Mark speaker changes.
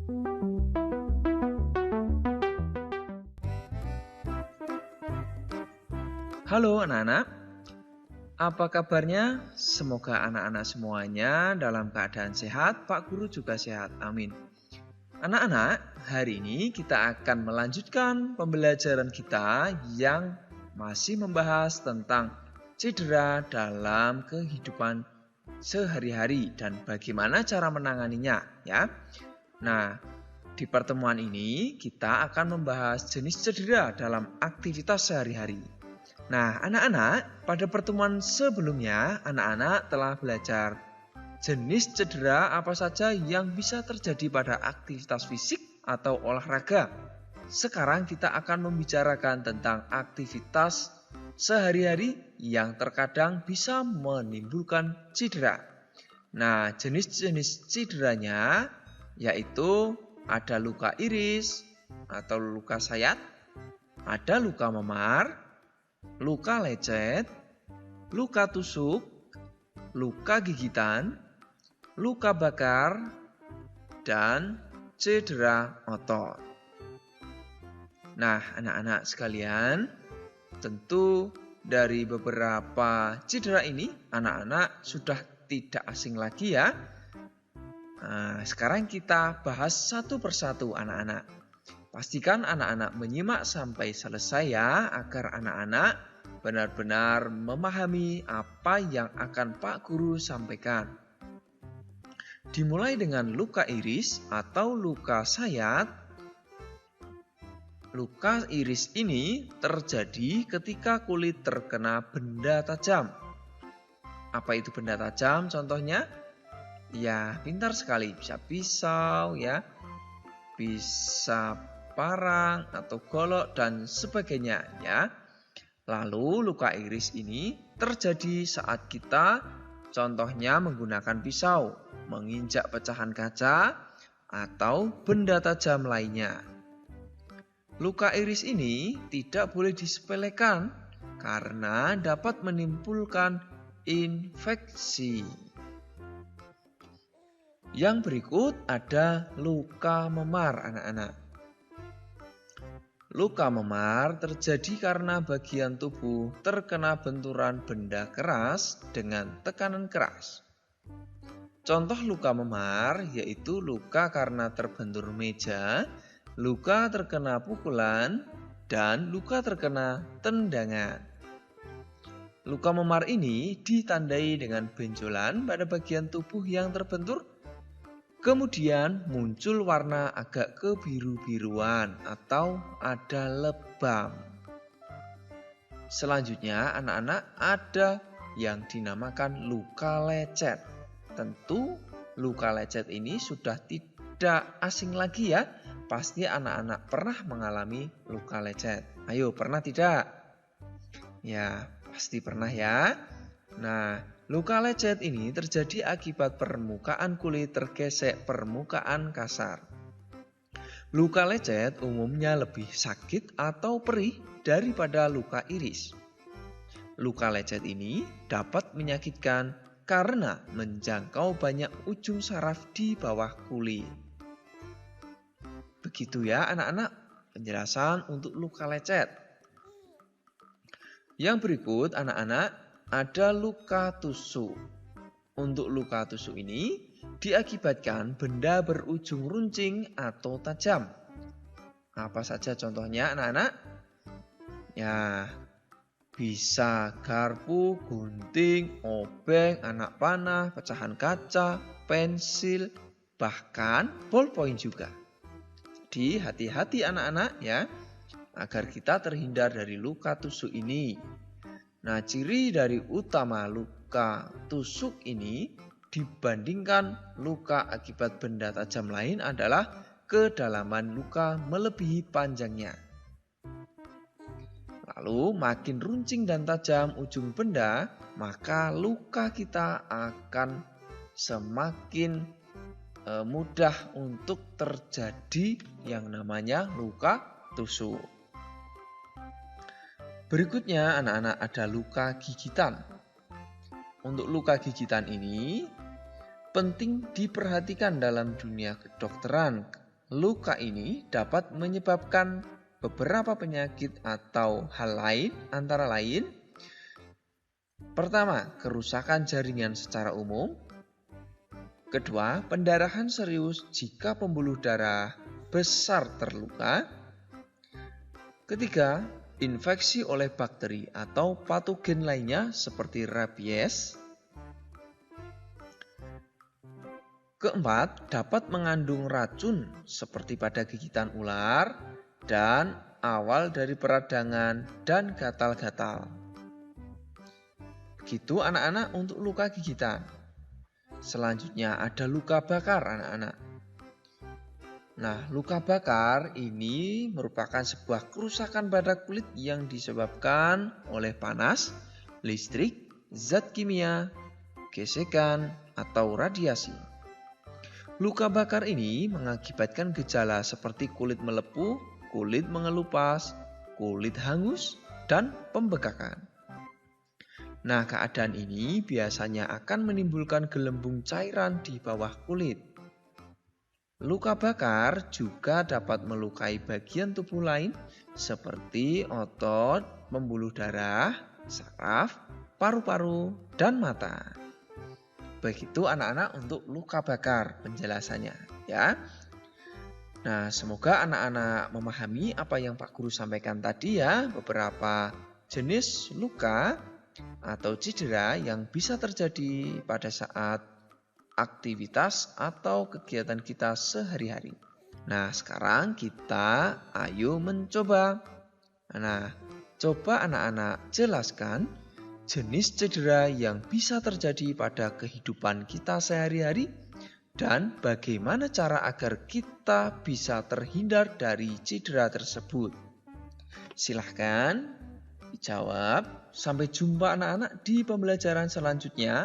Speaker 1: Halo anak-anak, apa kabarnya? Semoga anak-anak semuanya dalam keadaan sehat, Pak Guru juga sehat, amin. Anak-anak, hari ini kita akan melanjutkan pembelajaran kita yang masih membahas tentang cedera dalam kehidupan sehari-hari dan bagaimana cara menanganinya, ya. Nah, di pertemuan ini kita akan membahas jenis cedera dalam aktivitas sehari-hari. Nah, anak-anak, pada pertemuan sebelumnya, anak-anak telah belajar jenis cedera apa saja yang bisa terjadi pada aktivitas fisik atau olahraga. Sekarang kita akan membicarakan tentang aktivitas sehari-hari yang terkadang bisa menimbulkan cedera. Nah, jenis-jenis cederanya yaitu ada luka iris atau luka sayat, ada luka memar, luka lecet, luka tusuk, luka gigitan, luka bakar, dan cedera otot. Nah, anak-anak sekalian, tentu dari beberapa cedera ini, anak-anak sudah tidak asing lagi ya. Nah, sekarang kita bahas satu persatu anak-anak. Pastikan anak-anak menyimak sampai selesai ya, agar anak-anak benar-benar memahami apa yang akan Pak Guru sampaikan. Dimulai dengan luka iris atau luka sayat. Luka iris ini terjadi ketika kulit terkena benda tajam. Apa itu benda tajam contohnya? Ya, pintar sekali. Bisa pisau ya, bisa parang atau golok dan sebagainya ya. Lalu luka iris ini terjadi saat kita contohnya menggunakan pisau, menginjak pecahan kaca atau benda tajam lainnya. Luka iris ini tidak boleh disepelekan karena dapat menimbulkan infeksi. Yang berikut ada luka memar anak-anak. Luka memar terjadi karena bagian tubuh terkena benturan benda keras dengan tekanan keras. Contoh luka memar yaitu luka karena terbentur meja, luka terkena pukulan, dan luka terkena tendangan. Luka memar ini ditandai dengan benjolan pada bagian tubuh yang terbentur. Kemudian muncul warna agak kebiru-biruan atau ada lebam. Selanjutnya anak-anak ada yang dinamakan luka lecet. Tentu luka lecet ini sudah tidak asing lagi ya. Pasti anak-anak pernah mengalami luka lecet. Ayo, pernah tidak? Ya, pasti pernah ya. Nah, luka lecet ini terjadi akibat permukaan kulit tergesek permukaan kasar. Luka lecet umumnya lebih sakit atau perih daripada luka iris. Luka lecet ini dapat menyakitkan karena menjangkau banyak ujung saraf di bawah kulit. Begitu ya anak-anak penjelasan untuk luka lecet. Yang berikut anak-anak ada luka tusuk. Untuk luka tusuk ini diakibatkan benda berujung runcing atau tajam. Apa saja contohnya anak-anak? Ya, bisa garpu, gunting, obeng, anak panah, pecahan kaca, pensil, bahkan ballpoint juga. Jadi hati-hati anak-anak ya, agar kita terhindar dari luka tusuk ini. Nah, ciri dari utama luka tusuk ini dibandingkan luka akibat benda tajam lain adalah kedalaman luka melebihi panjangnya. Lalu makin runcing dan tajam ujung benda, maka luka kita akan semakin mudah untuk terjadi yang namanya luka tusuk. Berikutnya anak-anak ada luka gigitan. Untuk luka gigitan ini penting diperhatikan dalam dunia kedokteran luka ini dapat menyebabkan beberapa penyakit atau hal lain, antara lain: pertama, kerusakan jaringan secara umum. Kedua, pendarahan serius jika pembuluh darah besar terluka. Ketiga, infeksi oleh bakteri atau patogen lainnya seperti rabies. Keempat, dapat mengandung racun seperti pada gigitan ular dan awal dari peradangan dan gatal-gatal. Begitu anak-anak untuk luka gigitan. Selanjutnya ada luka bakar anak-anak. Nah, luka bakar ini merupakan sebuah kerusakan pada kulit yang disebabkan oleh panas, listrik, zat kimia, gesekan, atau radiasi. Luka bakar ini mengakibatkan gejala seperti kulit melepuh, kulit mengelupas, kulit hangus, dan pembekakan. Nah, keadaan ini biasanya akan menimbulkan gelembung cairan di bawah kulit. Luka bakar juga dapat melukai bagian tubuh lain seperti otot, pembuluh darah, saraf, paru-paru, dan mata. Begitu anak-anak untuk luka bakar penjelasannya ya. Nah, semoga anak-anak memahami apa yang Pak Guru sampaikan tadi ya, beberapa jenis luka atau cedera yang bisa terjadi pada saat aktivitas atau kegiatan kita sehari-hari. Nah, sekarang kita ayo mencoba. Nah, coba anak-anak jelaskan jenis cedera yang bisa terjadi pada kehidupan kita sehari-hari dan bagaimana cara agar kita bisa terhindar dari cedera tersebut. Silahkan dijawab. Sampai jumpa anak-anak di pembelajaran selanjutnya.